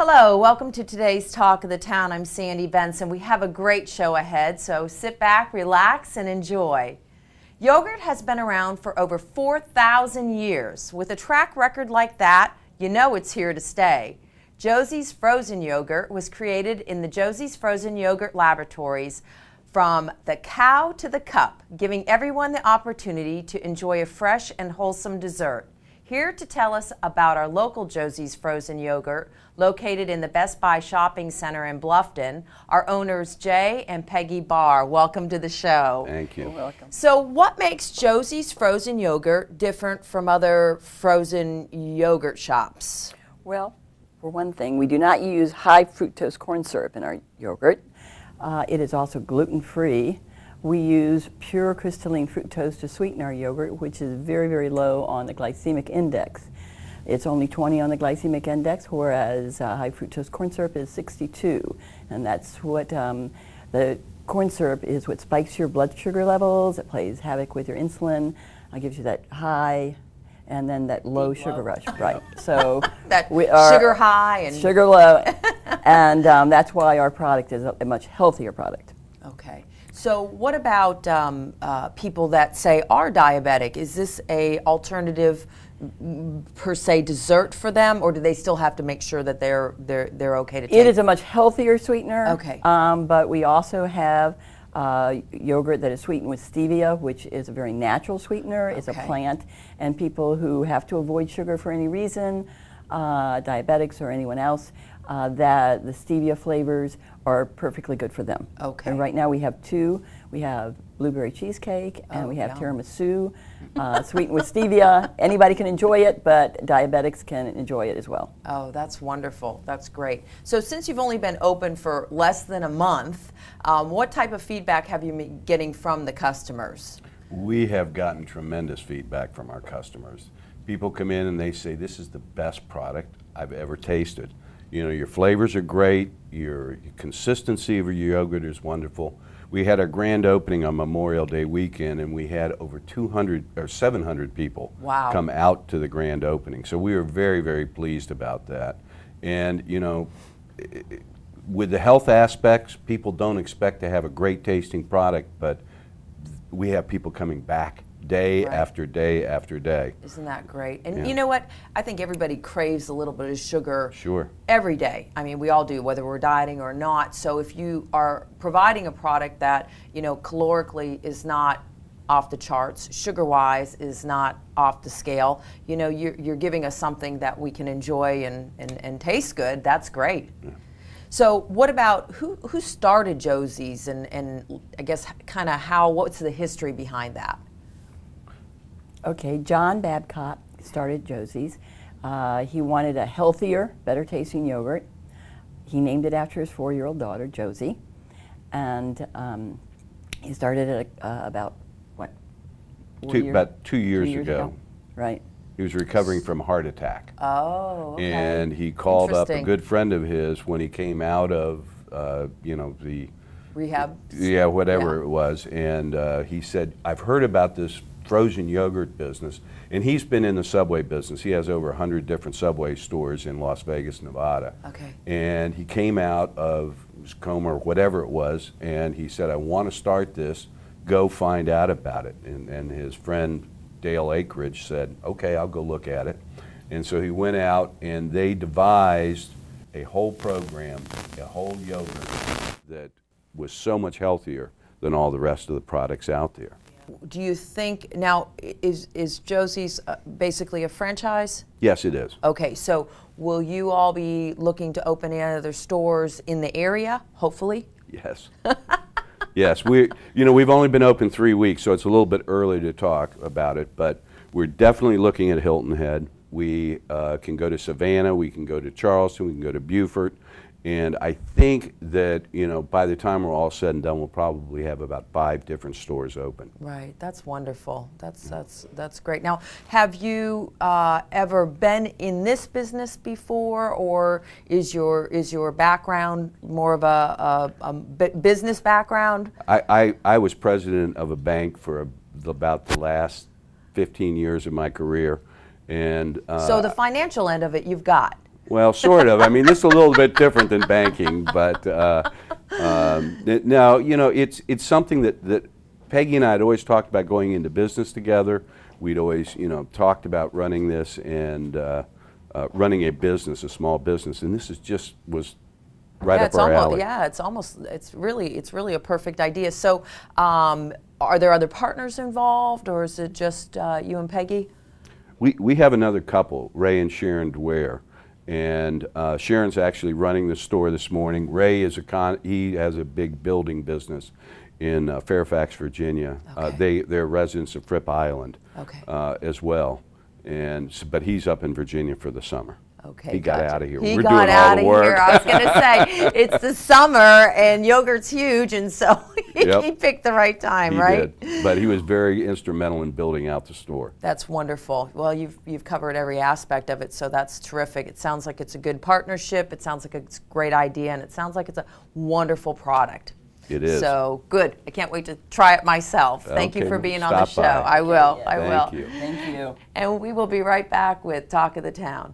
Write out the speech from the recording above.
Hello, welcome to today's Talk of the Town. I'm Sandy Benson. We have a great show ahead, so sit back, relax, and enjoy. Yogurt has been around for over 4,000 years. With a track record like that, you know it's here to stay. Josie's Frozen Yogurt was created in the Josie's Frozen Yogurt Laboratories from the cow to the cup, giving everyone the opportunity to enjoy a fresh and wholesome dessert. Here to tell us about our local Josie's Frozen Yogurt, located in the Best Buy Shopping Center in Bluffton, our owners Jay and Peggy Barr. Welcome to the show. Thank you. You're welcome. So what makes Josie's Frozen Yogurt different from other frozen yogurt shops? Well, for one thing, we do not use high fructose corn syrup in our yogurt. It is also gluten-free. We use pure crystalline fructose to sweeten our yogurt, which is very, very low on the glycemic index. It's only 20 on the glycemic index, whereas high fructose corn syrup is 62. And that's what the corn syrup is, what spikes your blood sugar levels. It plays havoc with your insulin. It gives you that high and then that low sugar rush. Right. So that we are sugar high and sugar low. And that's why our product is a much healthier product. Okay. So what about people that say are diabetic? Is this a alternative per se dessert for them, or do they still have to make sure that they're okay to take? It is a much healthier sweetener. Okay. But we also have yogurt that is sweetened with stevia, which is a very natural sweetener. It's a plant, and people who have to avoid sugar for any reason, diabetics or anyone else, that the stevia flavors are perfectly good for them. Okay. And right now we have two. We have blueberry cheesecake and we have tiramisu, sweetened with stevia. Anybody can enjoy it, but diabetics can enjoy it as well. Oh, that's wonderful. That's great. So since you've only been open for less than a month, what type of feedback have you been getting from the customers? We have gotten tremendous feedback from our customers. People come in and they say, this is the best product I've ever tasted. You know, your flavors are great, your consistency of your yogurt is wonderful. We had our grand opening on Memorial Day weekend, and we had over 200 or 700 people come out to the grand opening. So we were very, very pleased about that. And, you know, with the health aspects, people don't expect to have a great tasting product, but we have people coming back day after day after day. Isn't that great? And you know what? I think everybody craves a little bit of sugar every day. I mean, we all do, whether we're dieting or not. So if you are providing a product that, you know, calorically is not off the charts, sugar-wise is not off the scale, you know, you're giving us something that we can enjoy and taste good. That's great. Yeah. So what about, who started Josie's and I guess kind of what's the history behind that? Okay, John Babcock started Josie's. He wanted a healthier, better tasting yogurt. He named it after his 4-year-old daughter, Josie. And he started it about, what, about 2 years ago. Right. He was recovering from a heart attack. Oh, okay. And he called up a good friend of his when he came out of, you know, the rehab. Yeah, whatever it was. And he said, I've heard about this frozen yogurt business, and he's been in the Subway business. He has over 100 different Subway stores in Las Vegas, Nevada. Okay. And he came out of his coma or whatever it was, and he said, I want to start this, go find out about it. And his friend Dale Akridge said, okay, I'll go look at it. And so he went out and they devised a whole program, a whole yogurt that was so much healthier than all the rest of the products out there. Do you think, now, is Josie's basically a franchise? Yes, it is. Okay, so will you all be looking to open any other stores in the area, hopefully? Yes. Yes, we've only been open 3 weeks, so it's a little bit early to talk about it, but we're definitely looking at Hilton Head. We can go to Savannah, we can go to Charleston, we can go to Beaufort. And I think that, you know, by the time we're all said and done, we'll probably have about 5 different stores open. Right, that's wonderful. That's great. Now, have you ever been in this business before, or is your background more of a business background? I was president of a bank for about the last 15 years of my career, and so the financial end of it you've got. Well, sort of. I mean, this is a little bit different than banking, but now, you know, it's something that Peggy and I had always talked about going into business together. We'd always, you know, talked about running this and running a business, a small business, and this was right up our alley. Yeah, it's really a perfect idea. So, are there other partners involved, or is it just you and Peggy? We have another couple, Ray and Sharon Dwyer, and Sharon's actually running the store this morning. Ray is he has a big building business in Fairfax, Virginia. Okay. They're residents of Fripp Island, Okay. As well, but he's up in Virginia for the summer. Okay, he got out of here. He We're got doing out all the of work. here. I was going to say, it's the summer and yogurt's huge, and so he picked the right time, He right? did. But he was very instrumental in building out the store. That's wonderful. Well, you've covered every aspect of it, so that's terrific. It sounds like it's a good partnership. It sounds like it's a great idea, and it sounds like it's a wonderful product. It is. So good. I can't wait to try it myself. Thank you Okay, for being on the stop show. by. I will. Yeah. I will. Thank you. Thank you. And we will be right back with Talk of the Town.